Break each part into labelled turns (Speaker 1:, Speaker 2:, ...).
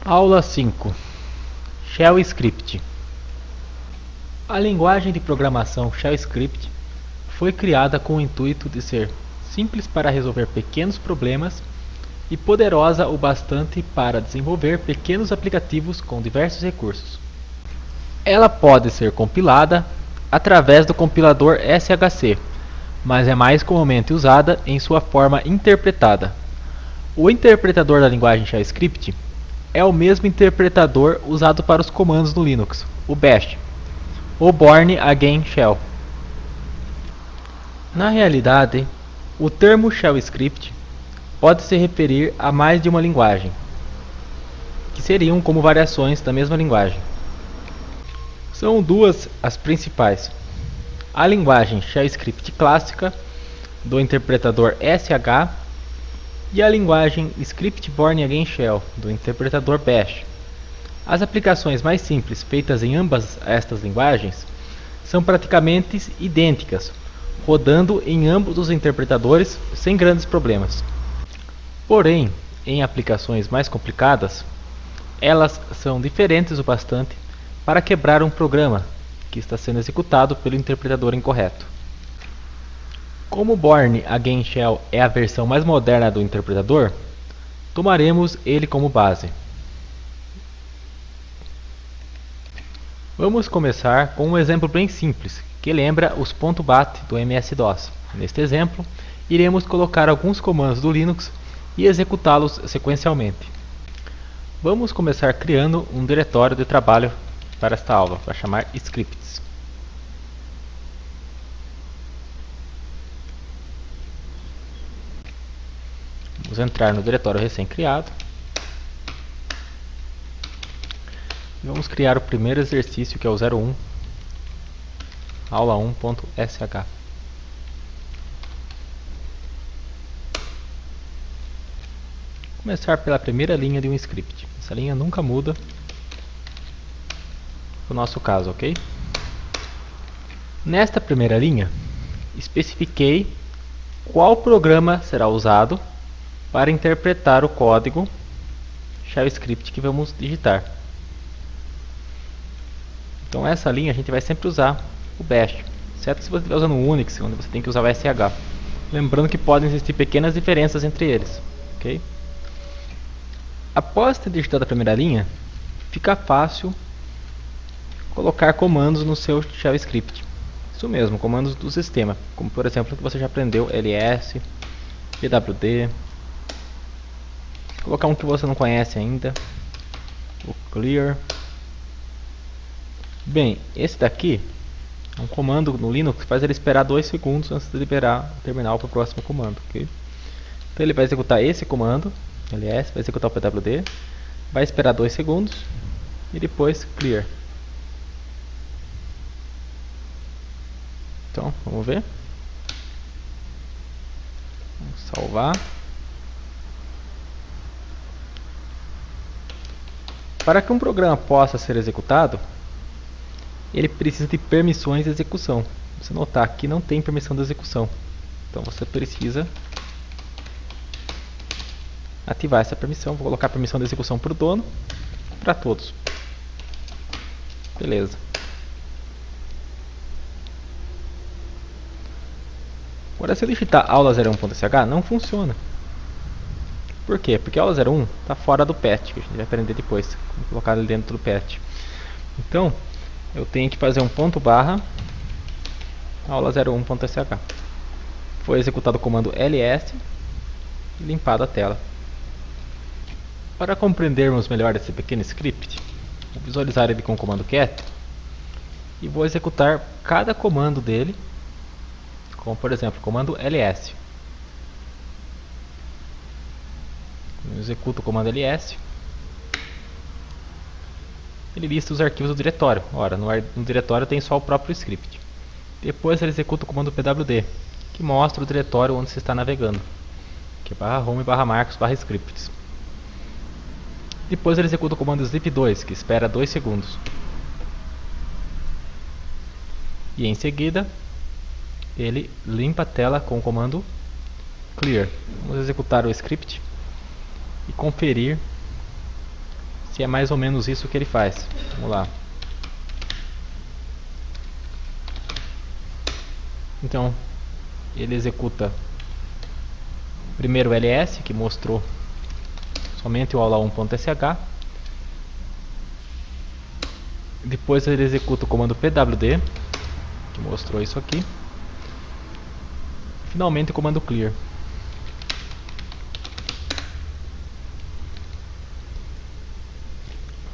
Speaker 1: Aula 5. Shell Script. A linguagem de programação Shell Script foi criada com o intuito de ser simples para resolver pequenos problemas e poderosa o bastante para desenvolver pequenos aplicativos com diversos recursos. Ela pode ser compilada através do compilador SHC, mas é mais comumente usada em sua forma interpretada. O interpretador da linguagem Shell Script é o mesmo interpretador usado para os comandos no Linux, o Bash, ou Bourne Again Shell. Na realidade, o termo Shell Script pode se referir a mais de uma linguagem, que seriam como variações da mesma linguagem. São duas as principais: a linguagem Shell Script clássica, do interpretador SH, e a linguagem Script Bourne Again Shell, do interpretador Bash. As aplicações mais simples feitas em ambas estas linguagens são praticamente idênticas, rodando em ambos os interpretadores sem grandes problemas. Porém, em aplicações mais complicadas, elas são diferentes o bastante para quebrar um programa que está sendo executado pelo interpretador incorreto. Como Bourne Again Shell é a versão mais moderna do interpretador, tomaremos ele como base. Vamos começar com um exemplo bem simples, que lembra os .bat do MS-DOS. Neste exemplo, iremos colocar alguns comandos do Linux e executá-los sequencialmente. Vamos começar criando um diretório de trabalho para esta aula, para chamar scripts. Vamos entrar no diretório recém-criado. E vamos criar o primeiro exercício, que é o 01, aula1.sh. Começar pela primeira linha de um script. Essa linha nunca muda no nosso caso, ok? Nesta primeira linha, especifiquei qual programa será usado para interpretar o código Shell Script que vamos digitar. Então essa linha a gente vai sempre usar o Bash, exceto se você estiver usando o Unix, onde você tem que usar o SH. Lembrando que podem existir pequenas diferenças entre eles, ok? Após ter digitado a primeira linha, fica fácil colocar comandos no seu Shell Script. Isso mesmo, comandos do sistema, como por exemplo que você já aprendeu, ls, pwd, colocar um que você não conhece ainda, o clear. Bem, esse daqui é um comando no Linux que faz ele esperar 2 segundos antes de liberar o terminal para o próximo comando, ok? Então ele vai executar esse comando, ls, vai executar o pwd, vai esperar 2 segundos e depois clear. Então, vamos ver. Vamos salvar. Para que um programa possa ser executado, ele precisa de permissões de execução. Você notar que não tem permissão de execução. Então você precisa ativar essa permissão. Vou colocar a permissão de execução para o dono, para todos. Beleza. Agora, se eu digitar aula01.sh, não funciona. Por quê? Porque a aula01 está fora do PET, que a gente vai aprender depois, como colocar ele dentro do PET. Então, eu tenho que fazer um ponto barra aula01.sh. Foi executado o comando ls e limpado a tela. Para compreendermos melhor esse pequeno script, vou visualizar ele com o comando cat e vou executar cada comando dele, como por exemplo o comando ls. Eu executo o comando ls, ele lista os arquivos do diretório. Ora, no diretório tem só o próprio script. Depois ele executa o comando pwd, que mostra o diretório onde você está navegando, que é /home /marcos/scripts. Depois ele executa o comando sleep2, que espera 2 segundos. E em seguida, ele limpa a tela com o comando clear. Vamos executar o script e conferir que é mais ou menos isso que ele faz. Vamos lá. Então, ele executa primeiro o ls, que mostrou somente o aula1.sh. Depois ele executa o comando pwd, que mostrou isso aqui. Finalmente o comando clear.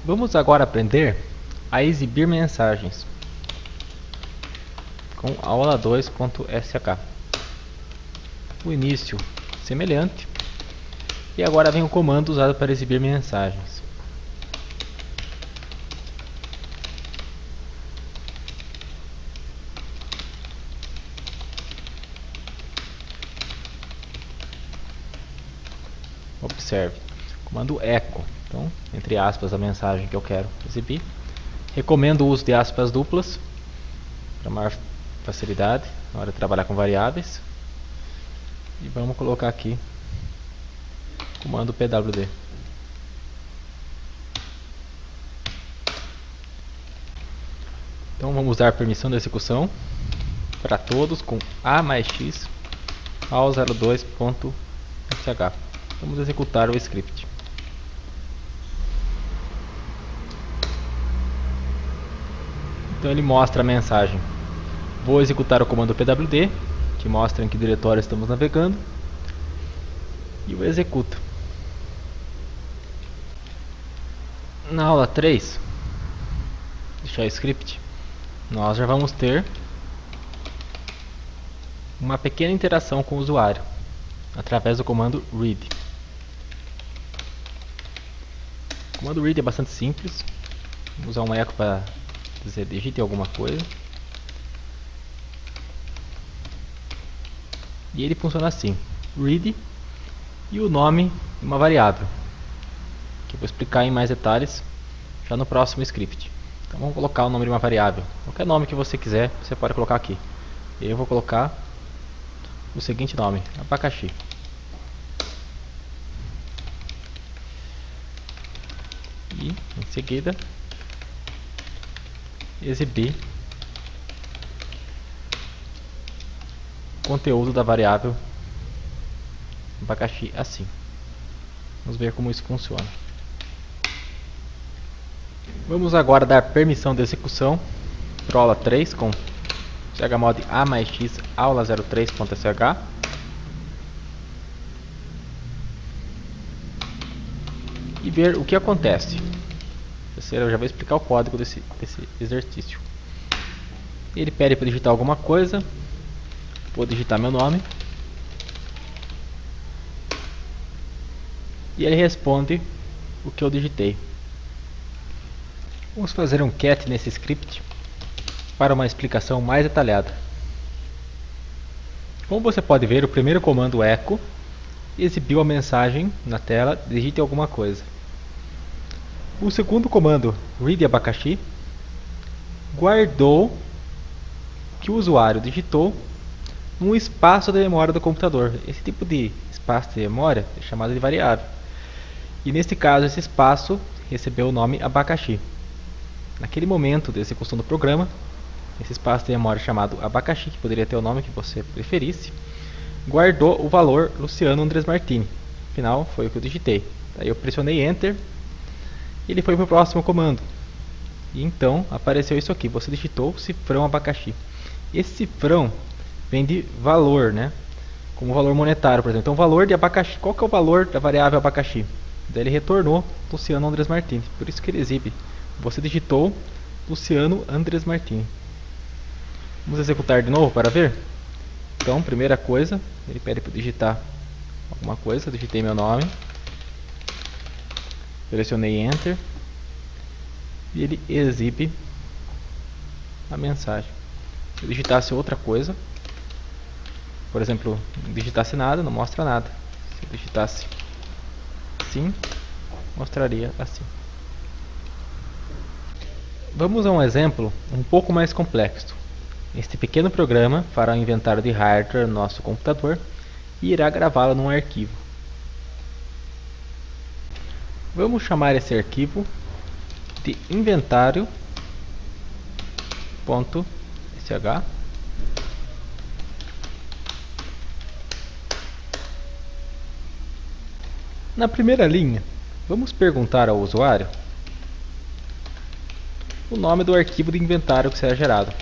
Speaker 1: Vamos agora aprender a exibir mensagens com aula2.sh. O início semelhante. E agora vem o comando usado para exibir mensagens. Observe, comando echo. Então, entre aspas, a mensagem que eu quero exibir. Recomendo o uso de aspas duplas para maior facilidade na hora de trabalhar com variáveis. E vamos colocar aqui comando pwd. Então vamos dar permissão de execução para todos com a mais x ao 02.sh. Vamos executar o script. Então ele mostra a mensagem: vou executar o comando pwd, que mostra em que diretório estamos navegando, e o executa. Na aula 3, deixar o script, nós já vamos ter uma pequena interação com o usuário através do comando read. O comando read é bastante simples. Vou usar um eco para dizer digite alguma coisa. E ele funciona assim: read e o nome de uma variável, que eu vou explicar em mais detalhes já no próximo script. Então vamos colocar o nome de uma variável. Qualquer nome que você quiser, você pode colocar aqui. Eu vou colocar o seguinte nome: abacaxi. E em seguida exibir o conteúdo da variável abacaxi assim. Vamos ver como isso funciona. Vamos agora dar permissão de execução para a aula 3 com chmod a mais x aula03.sh. E ver o que acontece. Eu já vou explicar o código desse exercício. Ele pede para digitar alguma coisa. Vou digitar meu nome. E ele responde o que eu digitei. Vamos fazer um cat nesse script para uma explicação mais detalhada. Como você pode ver, o primeiro comando echo exibiu a mensagem na tela: digite alguma coisa. O segundo comando read abacaxi guardou o que o usuário digitou num espaço da memória do computador. Esse tipo de espaço de memória é chamado de variável. E neste caso, esse espaço recebeu o nome abacaxi. Naquele momento de execução do programa, esse espaço de memória chamado abacaxi, que poderia ter o nome que você preferisse, guardou o valor Luciano Andres Martini. Afinal, foi o que eu digitei. Aí eu pressionei Enter e ele foi para o próximo comando. E então apareceu isso aqui: você digitou cifrão abacaxi. Esse cifrão vem de valor, né? Como valor monetário, por exemplo. Então, o valor de abacaxi. Qual que é o valor da variável abacaxi? Daí ele retornou Luciano Andres Martini. Por isso que ele exibe: você digitou Luciano Andres Martini. Vamos executar de novo para ver? Então, primeira coisa, ele pede para digitar alguma coisa. Digitei meu nome, pressionei Enter e ele exibe a mensagem. Se eu digitasse outra coisa, por exemplo, não digitasse nada, não mostra nada. Se eu digitasse assim, mostraria assim. Vamos a um exemplo um pouco mais complexo. Este pequeno programa fará um inventário de hardware no nosso computador e irá gravá-lo num arquivo. Vamos chamar esse arquivo de inventário.sh. Na primeira linha, vamos perguntar ao usuário o nome do arquivo de inventário que será gerado.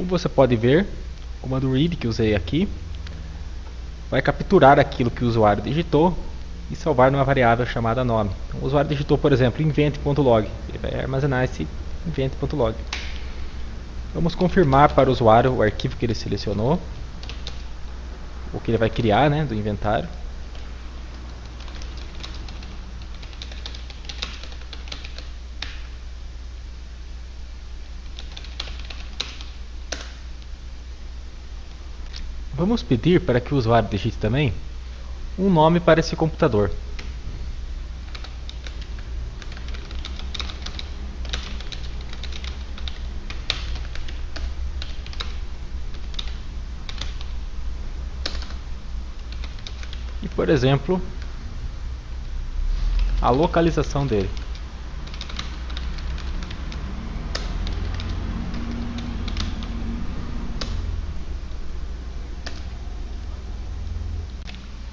Speaker 1: Como você pode ver, o comando read que usei aqui vai capturar aquilo que o usuário digitou e salvar numa variável chamada nome. Então, o usuário digitou, por exemplo, invent.log. Ele vai armazenar esse invent.log. Vamos confirmar para o usuário o arquivo que ele selecionou, o que ele vai criar, né, do inventário. Vamos pedir para que o usuário digite também um nome para esse computador. E, por exemplo, a localização dele.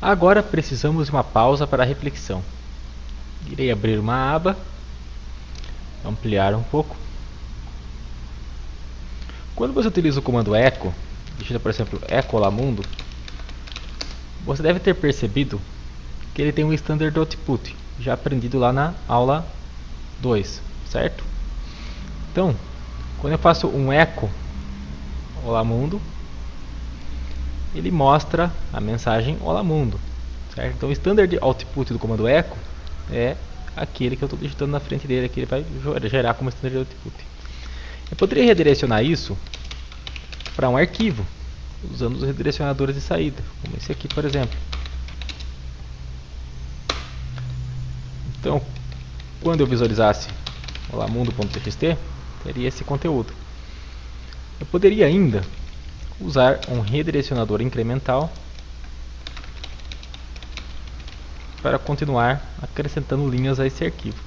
Speaker 1: Agora precisamos de uma pausa para a reflexão. Irei abrir uma aba, ampliar um pouco. Quando você utiliza o comando echo, digita por exemplo echo olá mundo, você deve ter percebido que ele tem um standard output, já aprendido lá na aula 2, certo? Então, quando eu faço um echo olá mundo, ele mostra a mensagem olá mundo, certo? Então o standard output do comando echo é aquele que eu estou digitando na frente dele, que ele vai gerar como standard output. Eu poderia redirecionar isso para um arquivo, usando os redirecionadores de saída, como esse aqui, por exemplo. Então, quando eu visualizasse olá mundo.txt, teria esse conteúdo. Eu poderia ainda usar um redirecionador incremental para continuar acrescentando linhas a esse arquivo.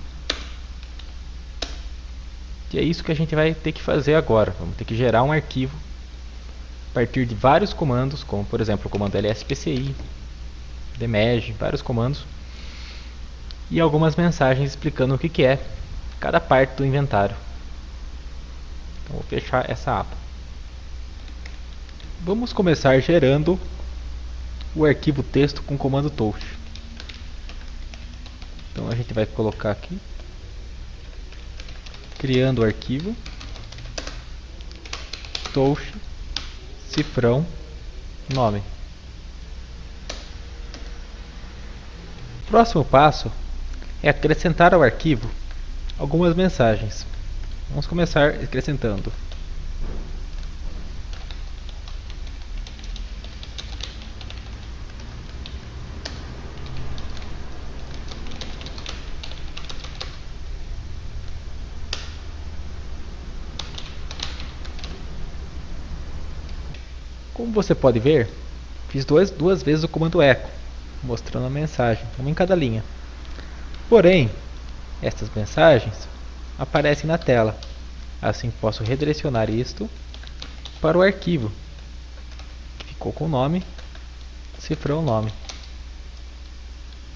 Speaker 1: E é isso que a gente vai ter que fazer agora. Vamos ter que gerar um arquivo a partir de vários comandos, como por exemplo o comando lspci, dmeg, vários comandos, e algumas mensagens explicando o que é cada parte do inventário. Então vou fechar essa aba. Vamos começar gerando o arquivo texto com o comando touch. Então a gente vai colocar aqui, criando o arquivo, touch, cifrão, nome. O próximo passo é acrescentar ao arquivo algumas mensagens. Vamos começar acrescentando Como você pode ver, fiz duas vezes o comando echo, mostrando a mensagem, uma em cada linha. Porém, estas mensagens aparecem na tela. Assim posso redirecionar isto para o arquivo, que ficou com o nome, cifrão nome.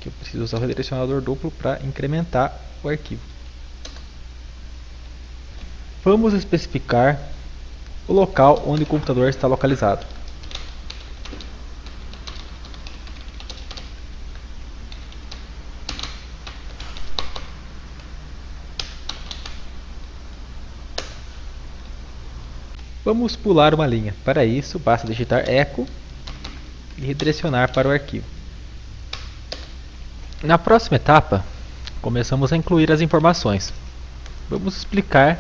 Speaker 1: Que eu preciso usar o redirecionador duplo para incrementar o arquivo. Vamos especificar o local onde o computador está localizado. Vamos pular uma linha. Para isso, basta digitar echo e redirecionar para o arquivo. Na próxima etapa, começamos a incluir as informações. Vamos explicar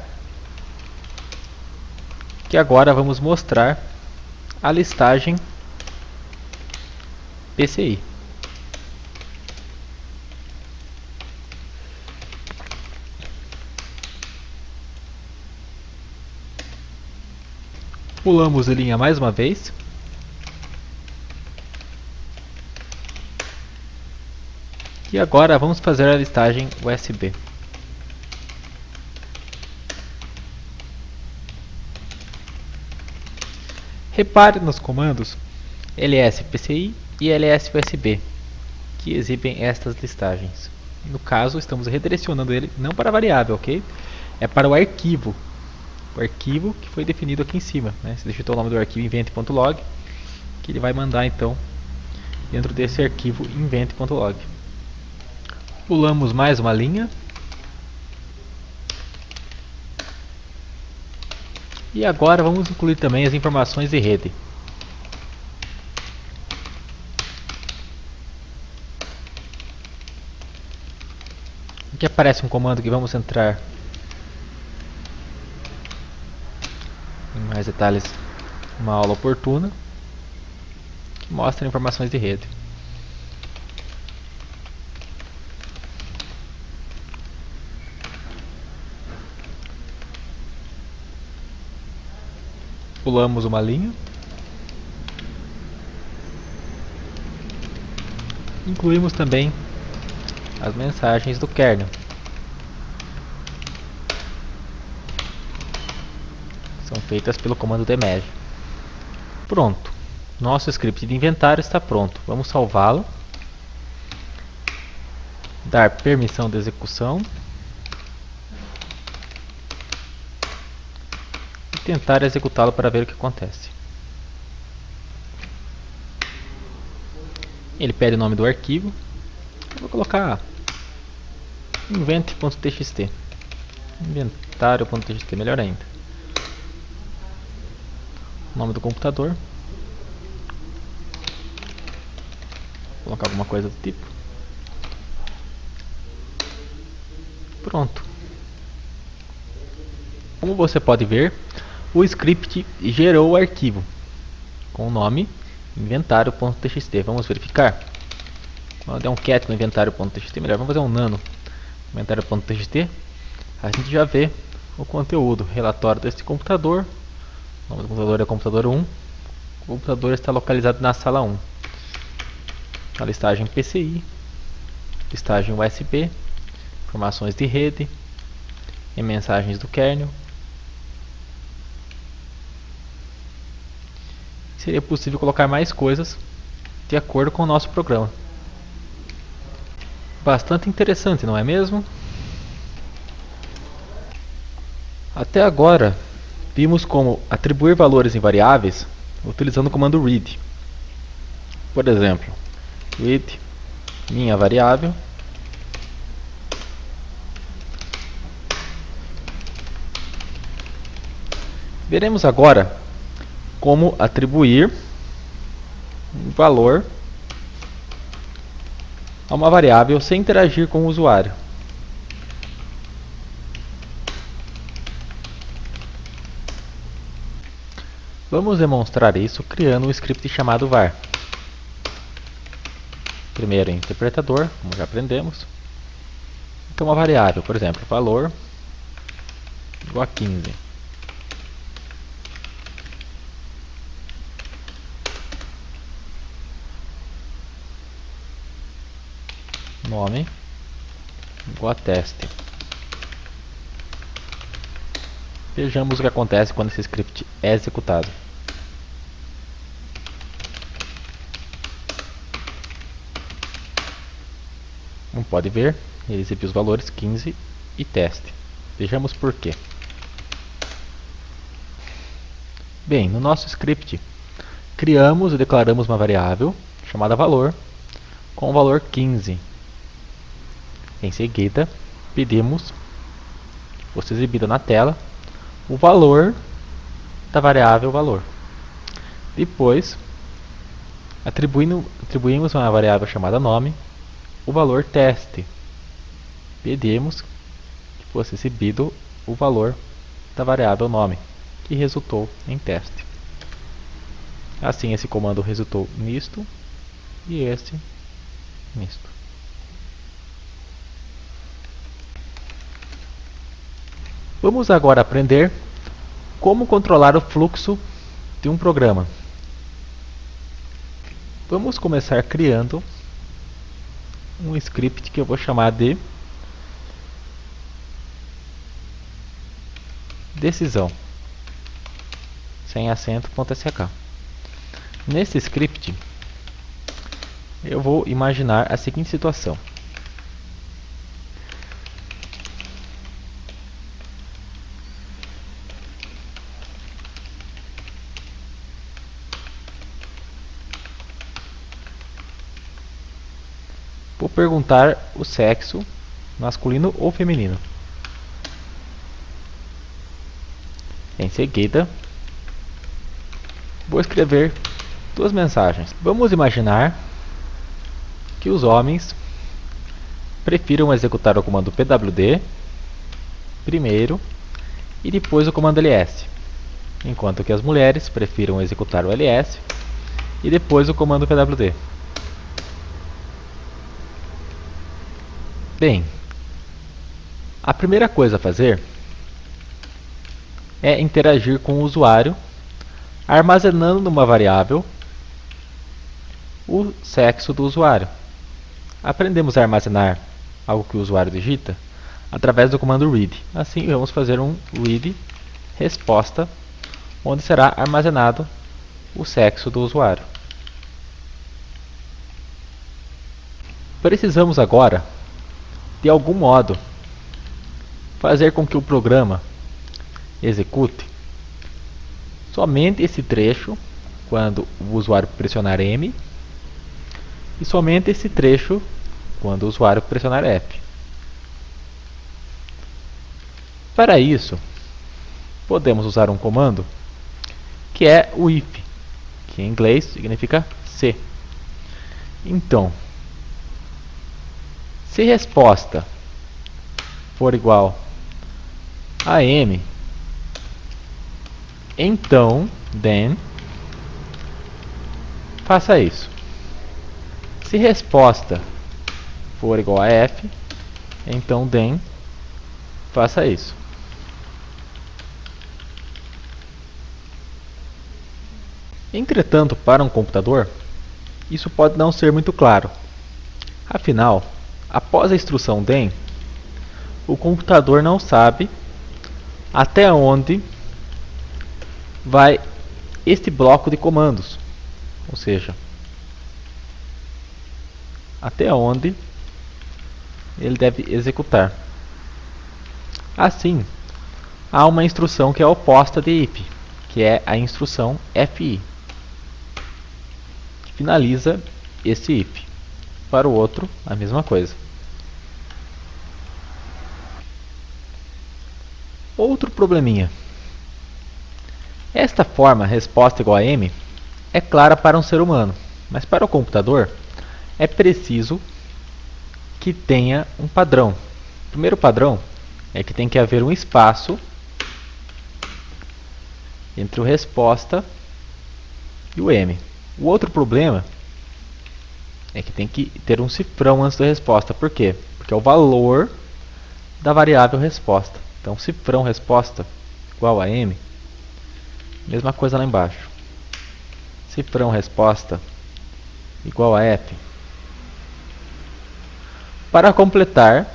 Speaker 1: que agora vamos mostrar a listagem PCI. Pulamos a linha mais uma vez. E agora vamos fazer a listagem USB. Repare nos comandos ls-pci e ls-usb, que exibem estas listagens. No caso, estamos redirecionando ele não para a variável, ok? É para o arquivo que foi definido aqui em cima, né? Você digitou o nome do arquivo invent.log, que ele vai mandar então dentro desse arquivo invent.log. Pulamos mais uma linha. E agora vamos incluir também as informações de rede. Aqui aparece um comando que vamos entrar em mais detalhes numa aula oportuna, que mostra informações de rede. Pulamos uma linha. Incluímos também as mensagens do kernel. São feitas pelo comando dmeg. Pronto. Nosso script de inventário está pronto. Vamos salvá-lo. Dar permissão de execução. E tentar executá-lo para ver o que acontece. Ele pede o nome do arquivo. Eu vou colocar invent.txt. Inventário.txt, melhor ainda. O nome do computador. Vou colocar alguma coisa do tipo. Pronto. Como você pode ver, o script gerou o arquivo com o nome inventário.txt. Vamos verificar. Vamos dar um cat no inventário.txt. Melhor, vamos fazer um nano inventário.txt. A gente já vê o conteúdo. Relatório deste computador. O nome do computador é computador 1. O computador está localizado na sala 1. A listagem PCI, listagem USB, informações de rede e mensagens do kernel. Seria possível colocar mais coisas de acordo com o nosso programa. Bastante interessante, não é mesmo? Até agora, vimos como atribuir valores em variáveis utilizando o comando read. Por exemplo, read minha variável veremos agora como atribuir um valor a uma variável sem interagir com o usuário. Vamos demonstrar isso criando um script chamado var. Primeiro interpretador, como já aprendemos. Então uma variável, por exemplo, valor igual a 15. Nome igual a teste. Vejamos o que acontece quando esse script é executado. Como pode ver, ele exibiu os valores 15 e teste. Vejamos por quê. Bem, no nosso script, criamos e declaramos uma variável chamada valor com o valor 15. Em seguida, pedimos que fosse exibida na tela o valor da variável valor. Depois, atribuímos uma variável chamada nome o valor teste. Pedimos que fosse exibido o valor da variável nome, que resultou em teste. Assim, esse comando resultou nisto. e este misto. Vamos agora aprender como controlar o fluxo de um programa. Vamos começar criando um script que eu vou chamar de decisão, sem acento.sh. Nesse script, eu vou imaginar a seguinte situação. Vou perguntar o sexo, masculino ou feminino. Em seguida, vou escrever duas mensagens. Vamos imaginar que os homens prefiram executar o comando pwd primeiro e depois o comando ls, enquanto que as mulheres prefiram executar o ls e depois o comando pwd. Bem, a primeira coisa a fazer é interagir com o usuário, armazenando numa variável o sexo do usuário. Aprendemos a armazenar algo que o usuário digita através do comando read. Assim, vamos fazer um read resposta, onde será armazenado o sexo do usuário. Precisamos agora, de algum modo, fazer com que o programa execute somente esse trecho quando o usuário pressionar M e somente esse trecho quando o usuário pressionar F. Para isso, podemos usar um comando que é o if, que em inglês significa se. Então, se resposta for igual a M, então, then, faça isso. Se resposta for igual a F, então, then, faça isso. Entretanto, para um computador, isso pode não ser muito claro. Afinal, após a instrução then, o computador não sabe até onde vai este bloco de comandos, ou seja, até onde ele deve executar. Assim, há uma instrução que é oposta de if, que é a instrução fi, que finaliza esse if. Para o outro, a mesma coisa. Outro probleminha. Esta forma, resposta igual a M, é clara para um ser humano, mas para o computador é preciso que tenha um padrão. O primeiro padrão é que tem que haver um espaço entre o resposta e o M. O outro problema é que tem que ter um cifrão antes da resposta. Por quê? Porque é o valor da variável resposta. Então, cifrão resposta igual a M. Mesma coisa lá embaixo. Cifrão resposta igual a F. Para completar,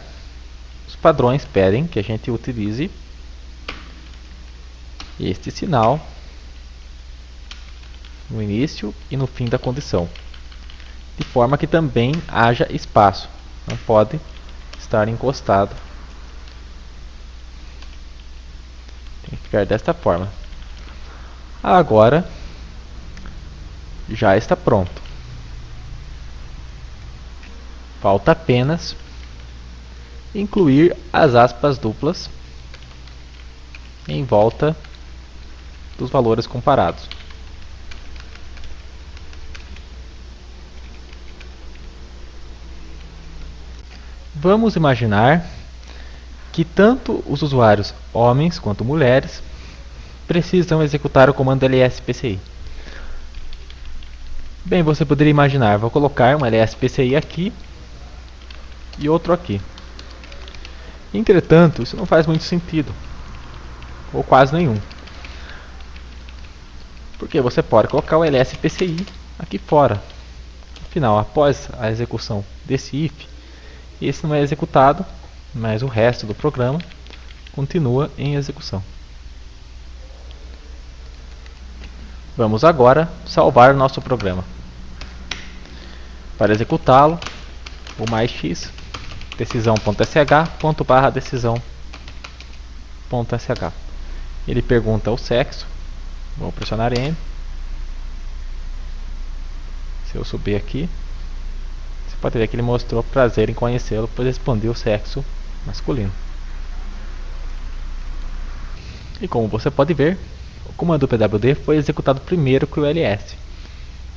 Speaker 1: os padrões pedem que a gente utilize este sinal no início e no fim da condição, de forma que também haja espaço. Não pode estar encostado. Tem que ficar desta forma. Agora já está pronto. Falta apenas incluir as aspas duplas em volta dos valores comparados. Vamos imaginar que tanto os usuários homens quanto mulheres precisam executar o comando lspci. Bem, você poderia imaginar, vou colocar um LSPCI aqui e outro aqui. Entretanto, isso não faz muito sentido, ou quase nenhum. Porque você pode colocar o LSPCI aqui fora. Afinal, após a execução desse if, esse não é executado, mas o resto do programa continua em execução. Vamos agora salvar o nosso programa. Para executá-lo, o mais x decisão.sh.decisão.sh. Ele pergunta o sexo. Vou pressionar N. Se eu subir aqui, você pode ver que ele mostrou prazer em conhecê-lo, pois respondeu o sexo masculino. E como você pode ver, o comando pwd foi executado primeiro que o ls.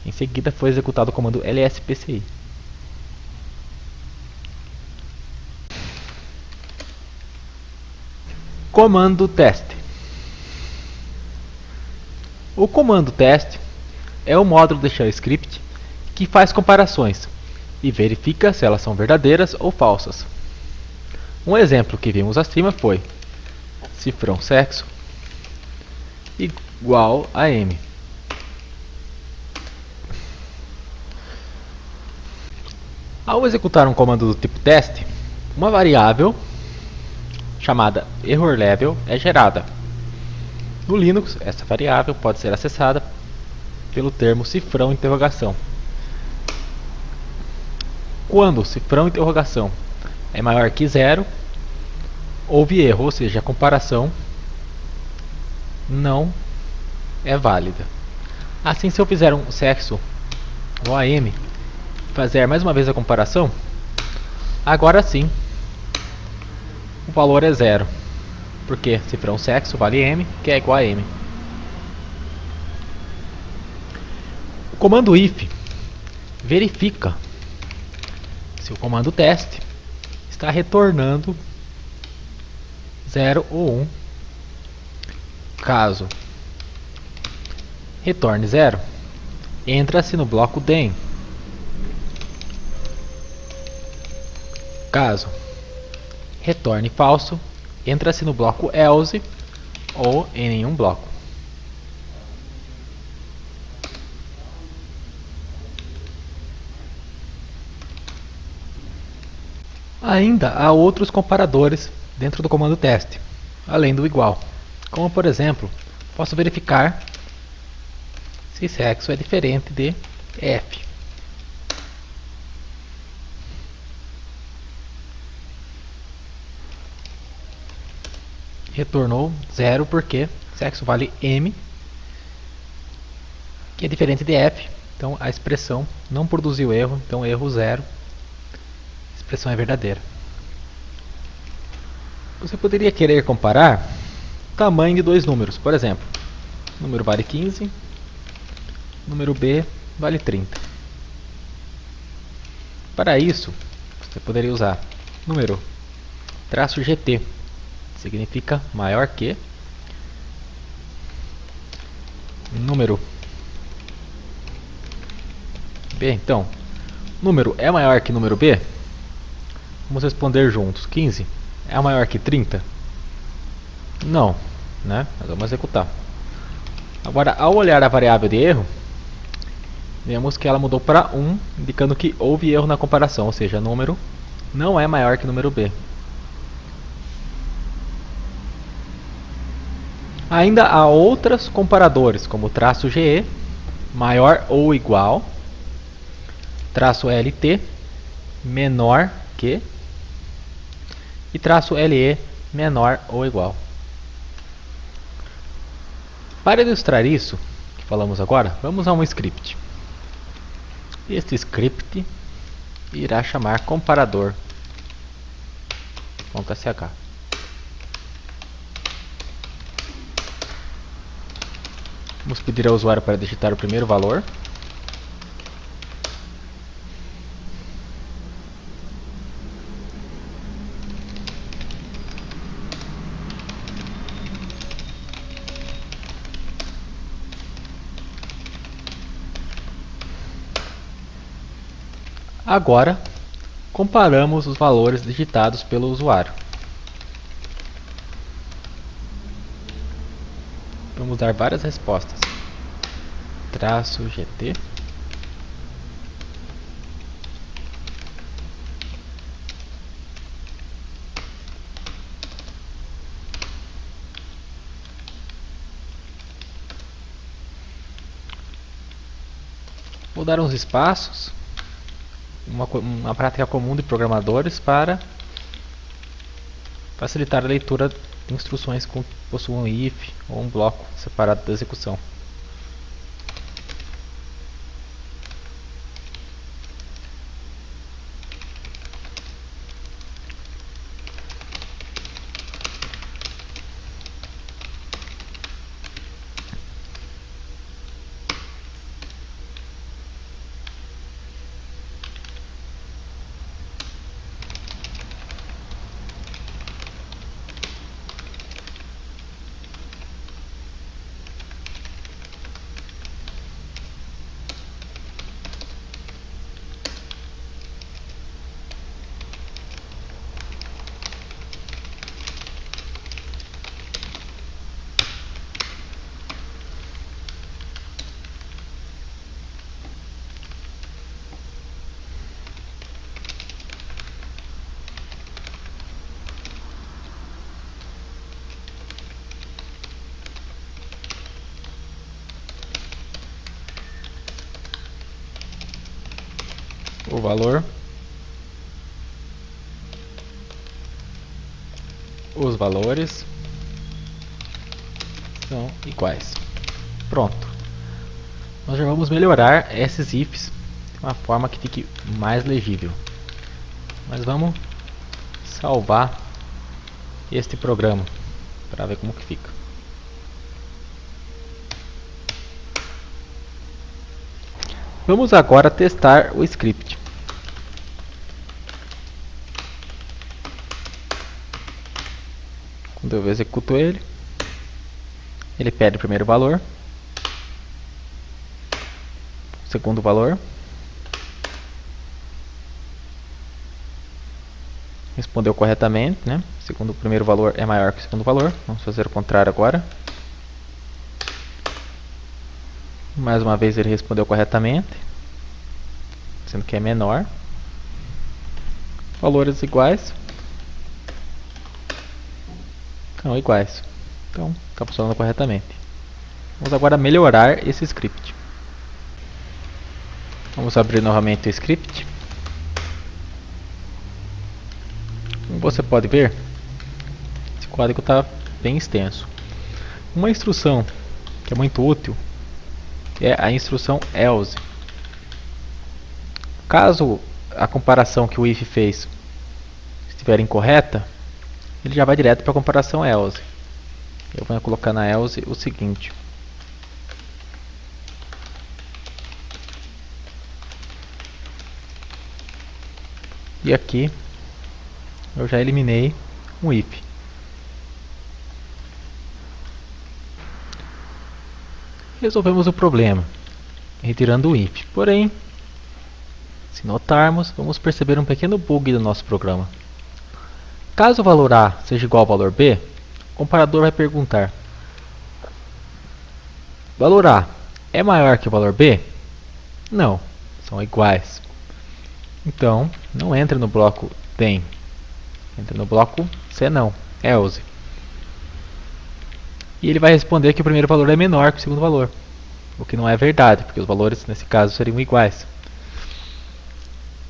Speaker 1: Em seguida foi executado o comando lspci. Comando teste. O comando teste é o módulo do shell script que faz comparações e verifica se elas são verdadeiras ou falsas. Um exemplo que vimos acima foi cifrão sexo igual a m. Ao executar um comando do tipo teste, uma variável chamada errorLevel é gerada. No Linux, essa variável pode ser acessada pelo termo cifrão interrogação. Quando o cifrão interrogação é maior que 0, houve erro, ou seja, a comparação não é válida. Assim, se eu fizer um sexo ou AM, fazer mais uma vez a comparação, agora sim o valor é 0, porque cifrão sexo vale m, que é igual a m. O comando if verifica se o comando teste está retornando 0 ou 1. Caso retorne 0, entra-se no bloco then. Caso retorne falso, entra-se no bloco else ou em nenhum bloco. Ainda há outros comparadores dentro do comando teste, além do igual. Como por exemplo, posso verificar se sexo é diferente de f. Retornou 0 porque sexo vale m, que é diferente de f. Então a expressão não produziu erro, então erro 0. A expressão é verdadeira. Você poderia querer comparar o tamanho de dois números. Por exemplo, número vale 15, número b vale 30. Para isso, você poderia usar número traço gt, significa maior que número b. Então, número é maior que número b? Vamos responder juntos. 15 é maior que 30? Não, né? Mas vamos executar. Agora, ao olhar a variável de erro, vemos que ela mudou para 1, indicando que houve erro na comparação, ou seja, número não é maior que número b. Ainda há outros comparadores, como traço GE, maior ou igual, traço LT, menor que, e traço LE, menor ou igual. Para ilustrar isso que falamos agora, vamos a um script. Este script irá chamar comparador.sh. Vamos pedir ao usuário para digitar o primeiro valor. Agora, comparamos os valores digitados pelo usuário. Vamos dar várias respostas. -GT. Vou dar uns espaços, uma prática comum de programadores para facilitar a leitura de instruções que possuam um if ou um bloco separado da execução. O valor, os valores são iguais. Pronto. Nós já vamos melhorar esses ifs de uma forma que fique mais legível. Mas vamos salvar este programa para ver como que fica. Vamos agora testar o script. Quando eu executo ele, ele pede o primeiro valor, o segundo valor, respondeu corretamente, né? Segundo o primeiro valor é maior que o segundo valor. Vamos fazer o contrário agora. Mais uma vez ele respondeu corretamente, sendo que é menor. Valores iguais. Não, iguais. Então, está funcionando corretamente. Vamos agora melhorar esse script. Vamos abrir novamente o script. Como você pode ver, esse código está bem extenso. Uma instrução que é muito útil é a instrução else. Caso a comparação que o if fez estiver incorreta, ele já vai direto para a comparação else. Eu vou colocar na else o seguinte: e aqui eu já eliminei um if. Resolvemos o problema retirando o if. Porém, se notarmos, vamos perceber um pequeno bug do nosso programa. Caso o valor A seja igual ao valor B, o comparador vai perguntar: valor A é maior que o valor B? Não, são iguais. Então, não entre no bloco THEN. Entre no bloco senão, else. E ele vai responder que o primeiro valor é menor que o segundo valor. O que não é verdade, porque os valores nesse caso seriam iguais.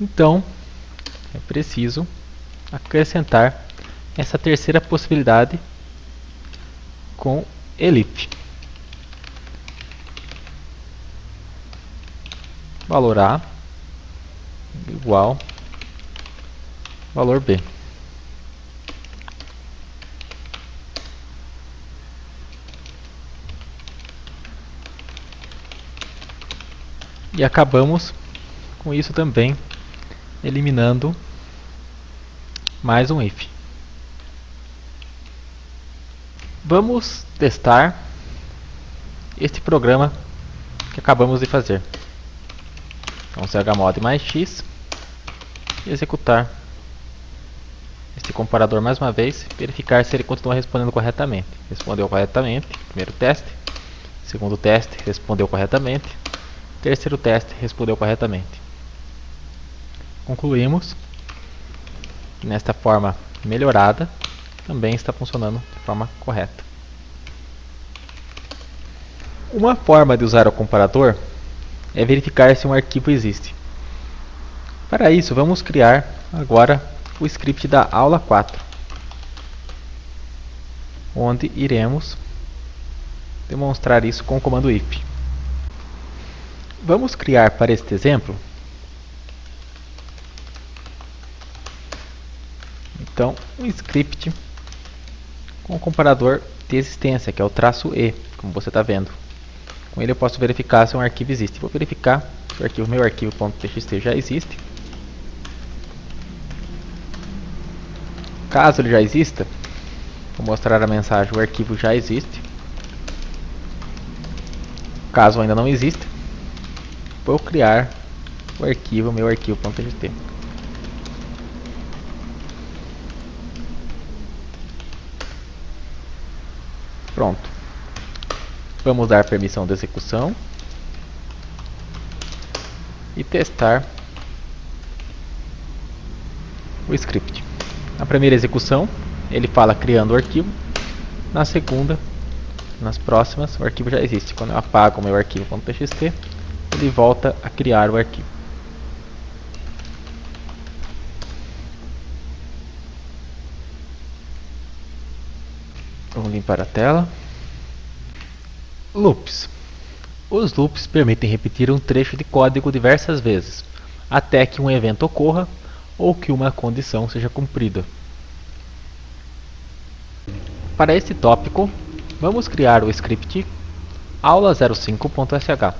Speaker 1: Então, é preciso acrescentar essa terceira possibilidade com elif. Valor A igual valor B. E acabamos com isso também eliminando mais um if. Vamos testar este programa que acabamos de fazer. Então chmod mais x e executar este comparador mais uma vez, verificar se ele continua respondendo corretamente. Respondeu corretamente, primeiro teste. Segundo teste, respondeu corretamente. Terceiro teste, respondeu corretamente. Concluímos que nesta forma melhorada também está funcionando de forma correta. Uma forma de usar o comparador é verificar se um arquivo existe. Para isso, vamos criar agora o script da aula 4, onde iremos demonstrar isso com o comando if. Vamos criar para este exemplo, então, um script com o comparador de existência, que é o "-e", como você está vendo. Com ele eu posso verificar se um arquivo existe. Vou verificar se o meu arquivo.txt já existe. Caso ele já exista, vou mostrar a mensagem "o arquivo já existe". Caso ainda não exista, vou criar o arquivo, meu arquivo.txt. Pronto. Vamos dar permissão de execução e testar o script. Na primeira execução, ele fala criando o arquivo. Na segunda, nas próximas, o arquivo já existe. Quando eu apago o meu arquivo.txt, ele volta a criar o arquivo. Vamos limpar a tela. Loops. Os loops permitem repetir um trecho de código diversas vezes, até que um evento ocorra ou que uma condição seja cumprida. Para este tópico, vamos criar o script aula05.sh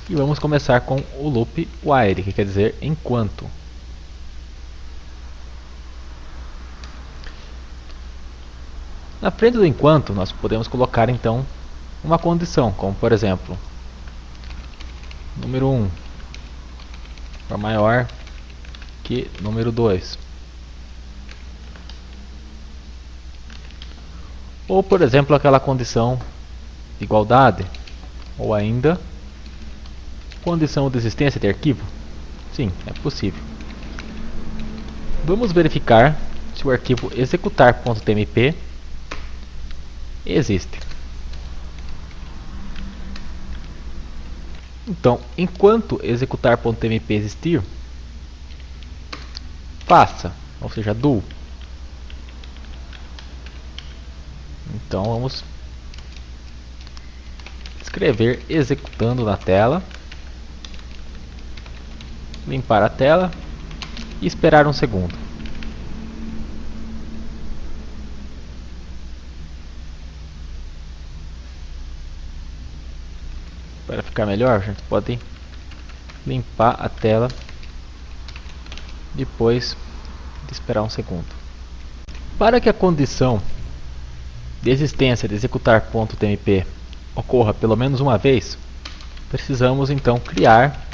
Speaker 1: e vamos começar com o loop while, que quer dizer enquanto. Na frente do enquanto, nós podemos colocar então uma condição, como por exemplo, número 1 for maior que número 2. Ou por exemplo, aquela condição de igualdade, ou ainda condição de existência de arquivo. Sim, é possível. Vamos verificar se o arquivo executar.tmp existe. Então, enquanto executar.tmp existir, faça, ou seja, do. Então vamos escrever executando na tela, limpar a tela e esperar um segundo. Para ficar melhor, a gente pode limpar a tela depois de esperar um segundo. Para que a condição de existência de executar.tmp ocorra pelo menos uma vez, precisamos então criar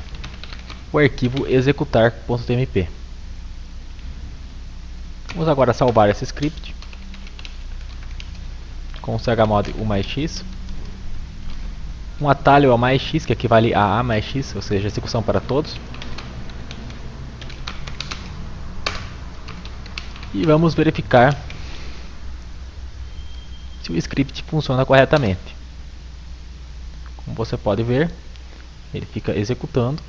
Speaker 1: o arquivo executar.tmp. Vamos agora salvar esse script com o chmod u mais x. Um atalho a mais x, que equivale a mais x, ou seja, execução para todos. E vamos verificar se o script funciona corretamente. Como você pode ver, ele fica executando,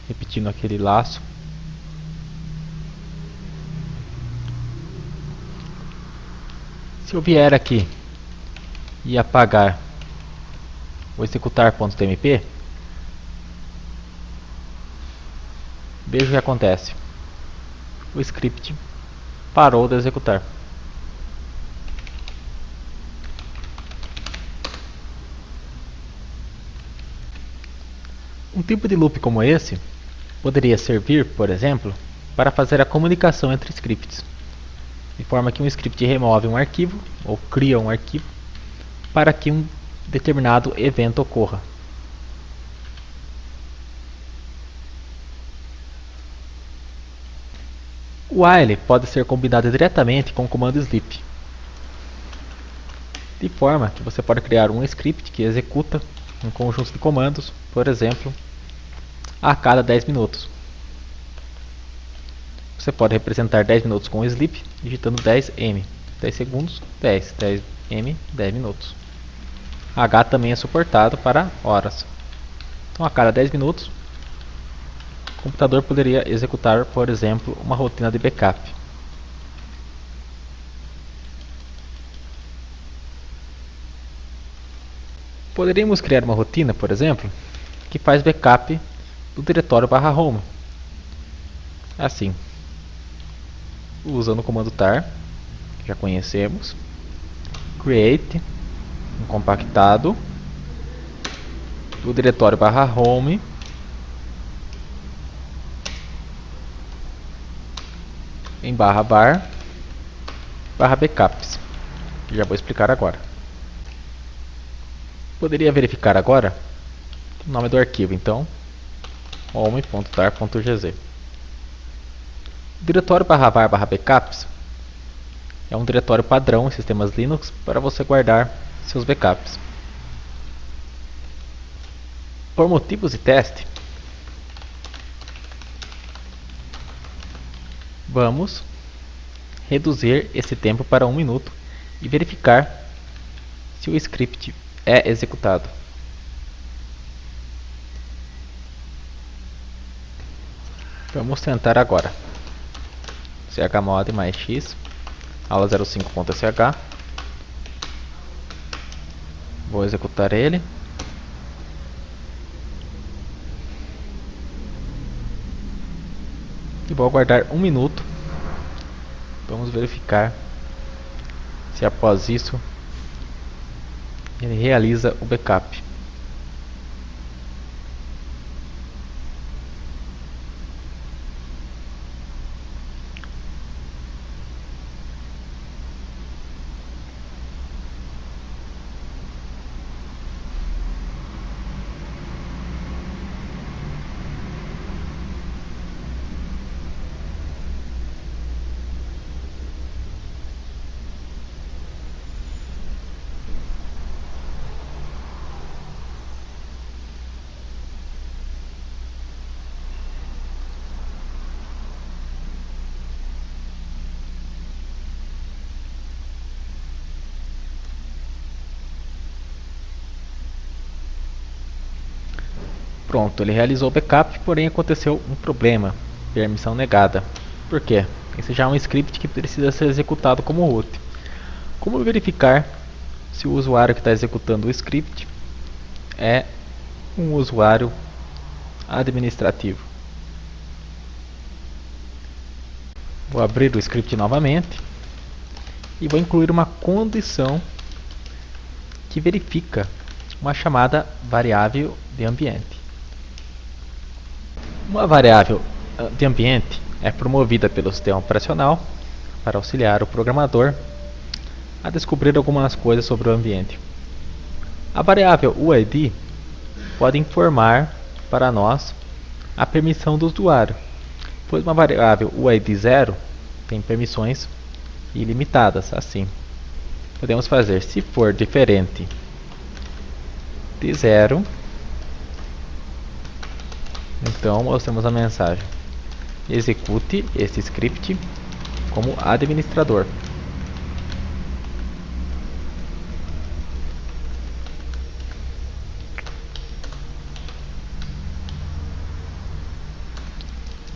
Speaker 1: repetindo aquele laço. Se eu vier aqui e apagar o executar.tmp, veja o que acontece. O script parou de executar. Um tipo de loop como esse poderia servir, por exemplo, para fazer a comunicação entre scripts, de forma que um script remove um arquivo ou cria um arquivo para que um determinado evento ocorra. O while pode ser combinado diretamente com o comando sleep, de forma que você pode criar um script que executa um conjunto de comandos, por exemplo, a cada 10 minutos. Você pode representar 10 minutos com sleep digitando 10m, 10 segundos, 10, 10m, 10 minutos. H também é suportado para horas. Então, a cada 10 minutos, o computador poderia executar, por exemplo, uma rotina de backup. Poderíamos criar uma rotina, por exemplo, que faz backup do diretório /home. Assim, usando o comando tar, que já conhecemos, create um compactado do diretório /home em /var /backups, que já vou explicar agora. Poderia verificar agora o nome do arquivo, então home.tar.gz. O diretório /var /backups é um diretório padrão em sistemas Linux para você guardar seus backups. Por motivos de teste, vamos reduzir esse tempo para 1 minuto e verificar se o script é executado. Vamos tentar agora. chmod mais x aula05.sh. Vou executar ele. E vou aguardar 1 minuto. Vamos verificar se após isso ele realiza o backup. Pronto, ele realizou o backup, porém aconteceu um problema, permissão negada. Por quê? Esse já é um script que precisa ser executado como root. Como verificar se o usuário que está executando o script é um usuário administrativo? Vou abrir o script novamente e vou incluir uma condição que verifica uma chamada variável de ambiente. Uma variável de ambiente é promovida pelo sistema operacional para auxiliar o programador a descobrir algumas coisas sobre o ambiente. A variável UID pode informar para nós a permissão do usuário, pois uma variável UID 0 tem permissões ilimitadas. Assim, podemos fazer se for diferente de 0, então mostramos a mensagem: execute este script como administrador.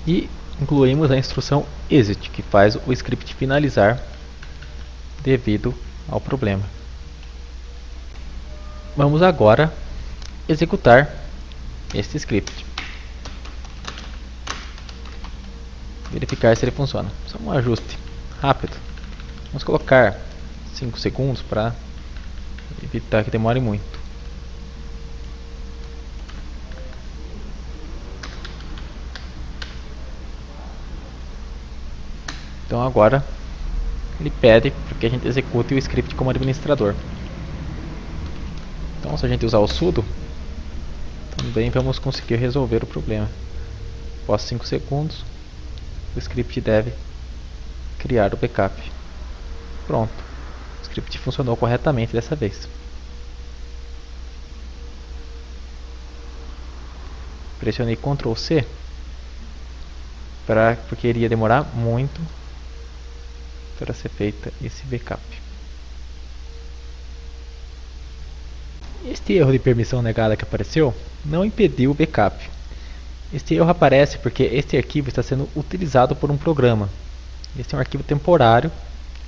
Speaker 1: E incluímos a instrução exit, que faz o script finalizar devido ao problema. Vamos agora executar este script. Verificar se ele funciona. Só um ajuste rápido. Vamos colocar 5 segundos para evitar que demore muito. Então agora ele pede para que a gente execute o script como administrador. Então, se a gente usar o sudo, também vamos conseguir resolver o problema. Após 5 segundos, o script deve criar o backup. Pronto, o script funcionou corretamente dessa vez. Pressionei Ctrl C porque iria demorar muito para ser feita esse backup. Este erro de permissão negada que apareceu não impediu o backup. Este erro aparece porque este arquivo está sendo utilizado por um programa. Este é um arquivo temporário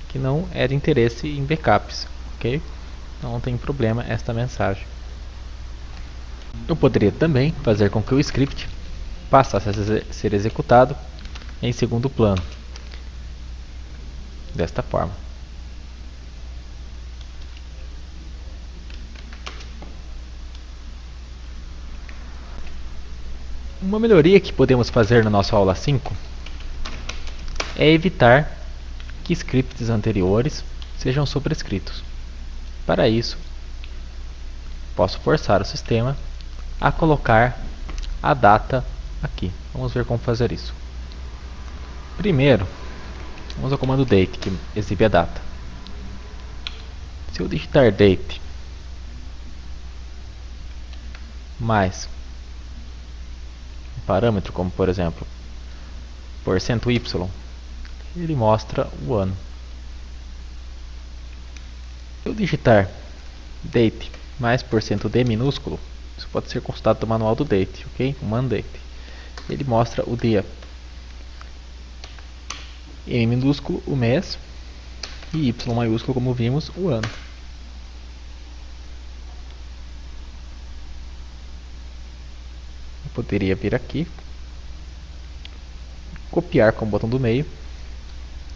Speaker 1: que não é de interesse em backups, ok? Não tem problema esta mensagem. Eu poderia também fazer com que o script passasse a ser executado em segundo plano, desta forma. Uma melhoria que podemos fazer na nossa aula 5 é evitar que scripts anteriores sejam sobrescritos. Para isso, posso forçar o sistema a colocar a data aqui. Vamos ver como fazer isso. Primeiro, vamos ao comando date, que exibe a data. Se eu digitar date mais um parâmetro, como por exemplo %y, ele mostra o ano. Se eu digitar date mais %d minúsculo, isso pode ser consultado no manual do date, ok? Comando date. Ele mostra o dia. M minúsculo, o mês, e Y maiúsculo, como vimos, o ano. Eu poderia vir aqui, copiar com o botão do meio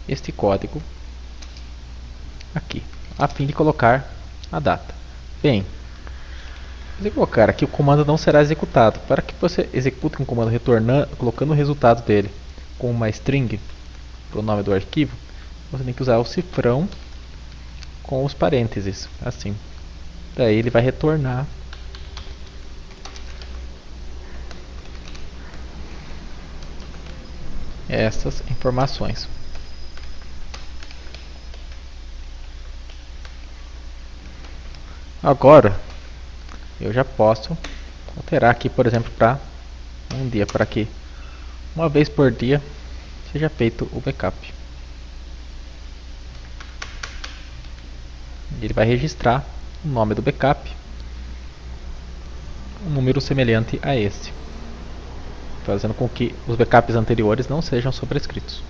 Speaker 1: este código aqui, a fim de colocar a data. Bem, se eu colocar aqui, o comando não será executado. Para que você execute um comando colocando o resultado dele com uma string para o nome do arquivo, você tem que usar o cifrão com os parênteses, assim. Daí ele vai retornar essas informações. Agora eu já posso alterar aqui, por exemplo, para um dia, para que uma vez por dia seja feito o backup. Ele vai registrar o nome do backup, um número semelhante a esse, fazendo com que os backups anteriores não sejam sobrescritos.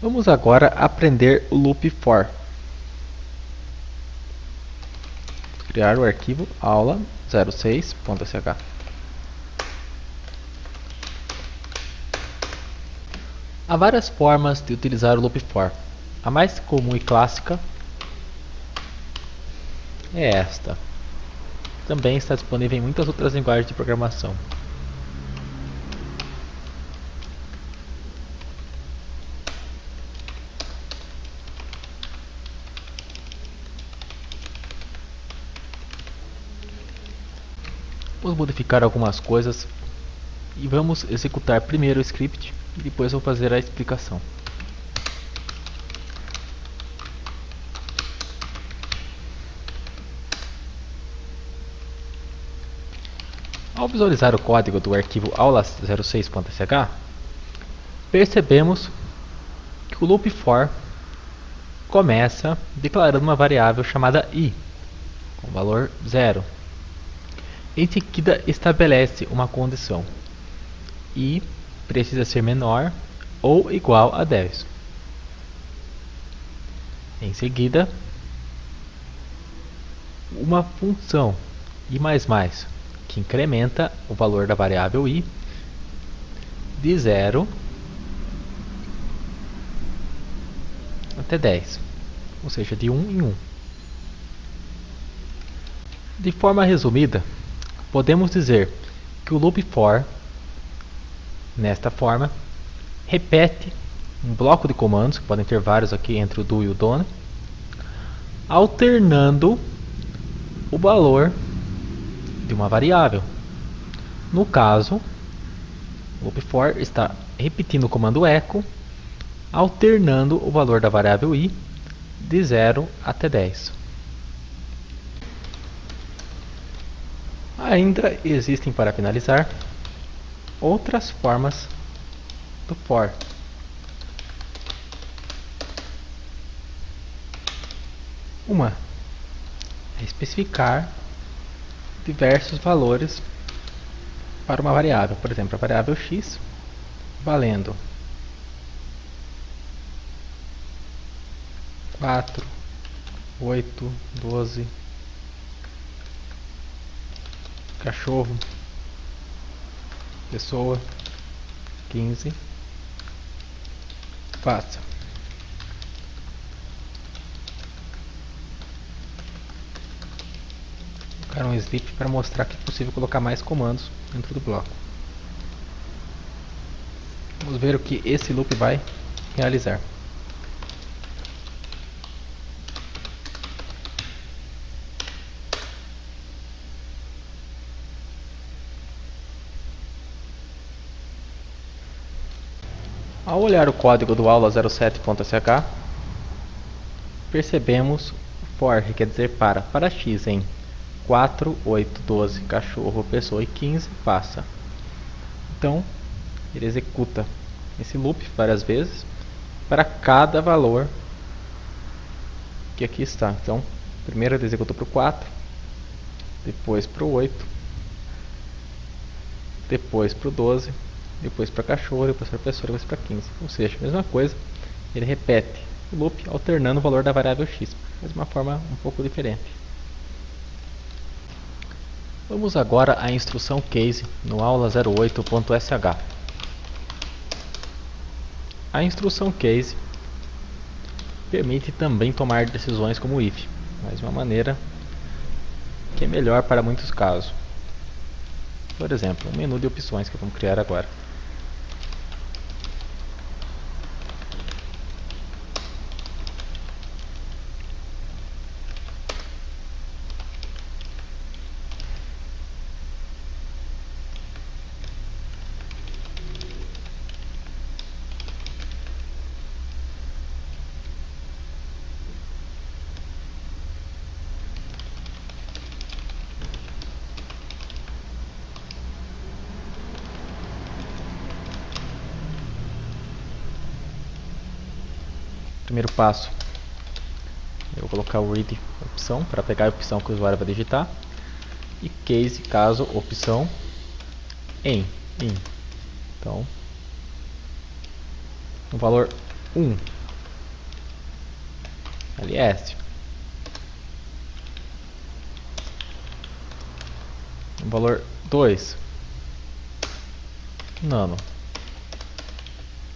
Speaker 1: Vamos agora aprender o loop for. Criar o arquivo aula06.sh. Há várias formas de utilizar o loop for. A mais comum e clássica é esta. Também está disponível em muitas outras linguagens de programação. Vamos modificar algumas coisas e vamos executar primeiro o script e depois vou fazer a explicação. Ao visualizar o código do arquivo aula06.sh, percebemos que o loop for começa declarando uma variável chamada i, com valor 0. Em seguida estabelece uma condição: i precisa ser menor ou igual a 10. Em seguida, uma função i++, que incrementa o valor da variável i de 0 até 10, ou seja, de 1 em 1. De forma resumida, podemos dizer que o loop for, nesta forma, repete um bloco de comandos, que podem ter vários aqui entre o do e o done, alternando o valor de uma variável. No caso, O loop for está repetindo o comando echo, alternando o valor da variável i de 0 até 10. Ainda existem, para finalizar, outras formas do for. Uma é especificar diversos valores para uma variável, por exemplo, a variável x valendo 4, 8, 12, cachorro, pessoa, 15, passa. Vou colocar um sleep para mostrar que é possível colocar mais comandos dentro do bloco. Vamos ver o que esse loop vai realizar. Ao olhar o código do aula07.sh, percebemos for, quer dizer para x em 4, 8, 12, cachorro, pessoa e 15, passa. Então, ele executa esse loop várias vezes para cada valor que aqui está. Então, primeiro ele executou para o 4, depois para o 8, depois para o 12, depois para cachorro, depois para pessoa, depois para 15. Ou seja, a mesma coisa, ele repete o loop alternando o valor da variável x, mas de uma forma um pouco diferente. Vamos agora à instrução case no aula08.sh. A instrução case permite também tomar decisões como if, mas de uma maneira que é melhor para muitos casos. Por exemplo, um menu de opções que vamos criar agora. Primeiro passo, eu vou colocar o read opção para pegar a opção que o usuário vai digitar, e case caso opção in. Então, no valor 1, ls, no valor 2, nano,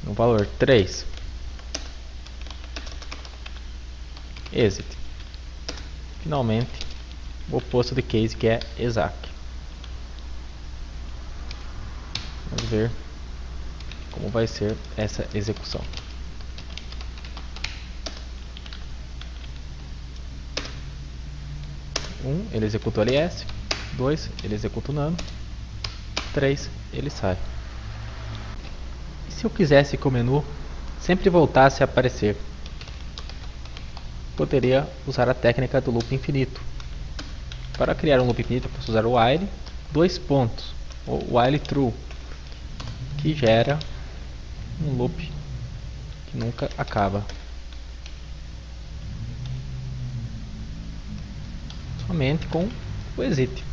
Speaker 1: no valor 3, exit. Finalmente, o oposto de case, que é exec. Vamos ver como vai ser essa execução. 1, ele executa o ls. 2, ele executa o nano. 3, ele sai. E se eu quisesse que o menu sempre voltasse a aparecer? Poderia usar a técnica do loop infinito. Para criar um loop infinito, eu posso usar o while, dois pontos, ou while true, que gera um loop que nunca acaba. Somente com o exit,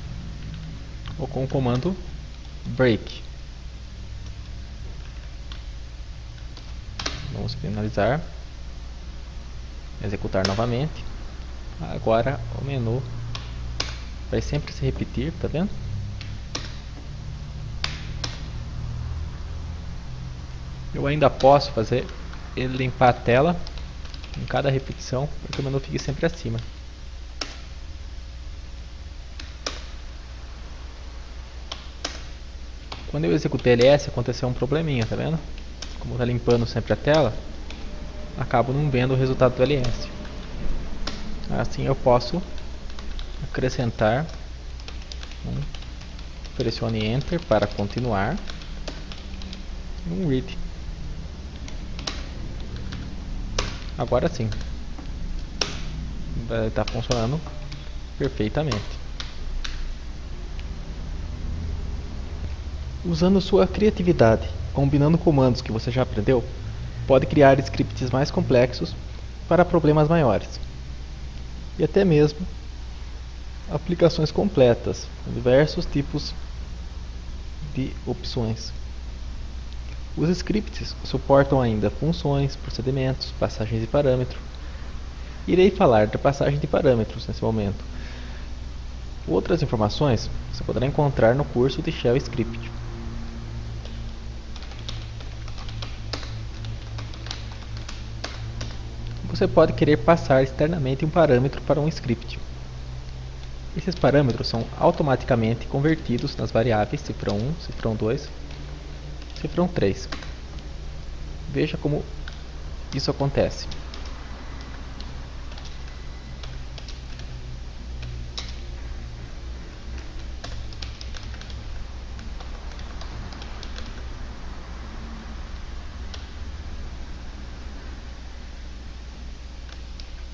Speaker 1: ou com o comando break. Vamos finalizar, executar novamente. Agora o menu vai sempre se repetir, tá vendo? Eu ainda posso fazer ele limpar a tela em cada repetição, para que o menu fique sempre acima. Quando eu executei ls, aconteceu um probleminha, tá vendo? Como está limpando sempre a tela, acabo não vendo o resultado do ls. Assim eu posso acrescentar, pressione Enter para continuar, um read. Agora sim, vai estar funcionando perfeitamente. Usando sua criatividade, combinando comandos que você já aprendeu, pode criar scripts mais complexos para problemas maiores. E até mesmo aplicações completas, com diversos tipos de opções. Os scripts suportam ainda funções, procedimentos, passagens de parâmetro. Irei falar da passagem de parâmetros nesse momento. Outras informações você poderá encontrar no curso de Shell Script. Você pode querer passar externamente um parâmetro para um script. Esses parâmetros são automaticamente convertidos nas variáveis cifrão 1, cifrão 2, cifrão 3. Veja como isso acontece.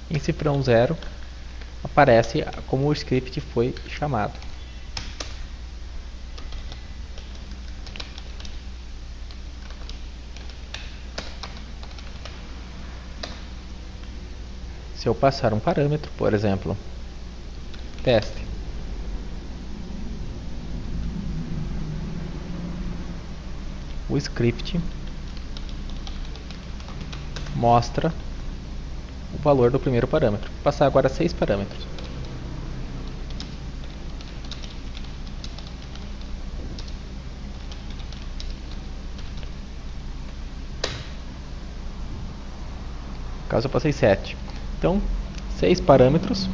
Speaker 1: Em cifrão 0, aparece como o script foi chamado. Se eu passar um parâmetro, por exemplo, teste, o script mostra o valor do primeiro parâmetro. Vou passar agora 6 parâmetros. No caso eu passei 7. Então, 6 parâmetros.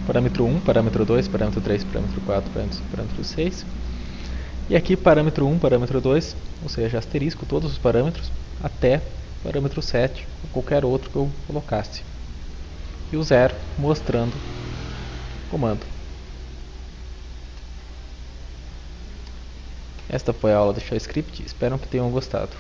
Speaker 1: Parâmetro 1, parâmetro 2, parâmetro 3, parâmetro 4, parâmetro 6. E aqui parâmetro 1, parâmetro 2, ou seja, asterisco todos os parâmetros, até parâmetro 7, ou qualquer outro que eu colocasse. E o 0 mostrando o comando. Esta foi a aula de Shell Script, espero que tenham gostado.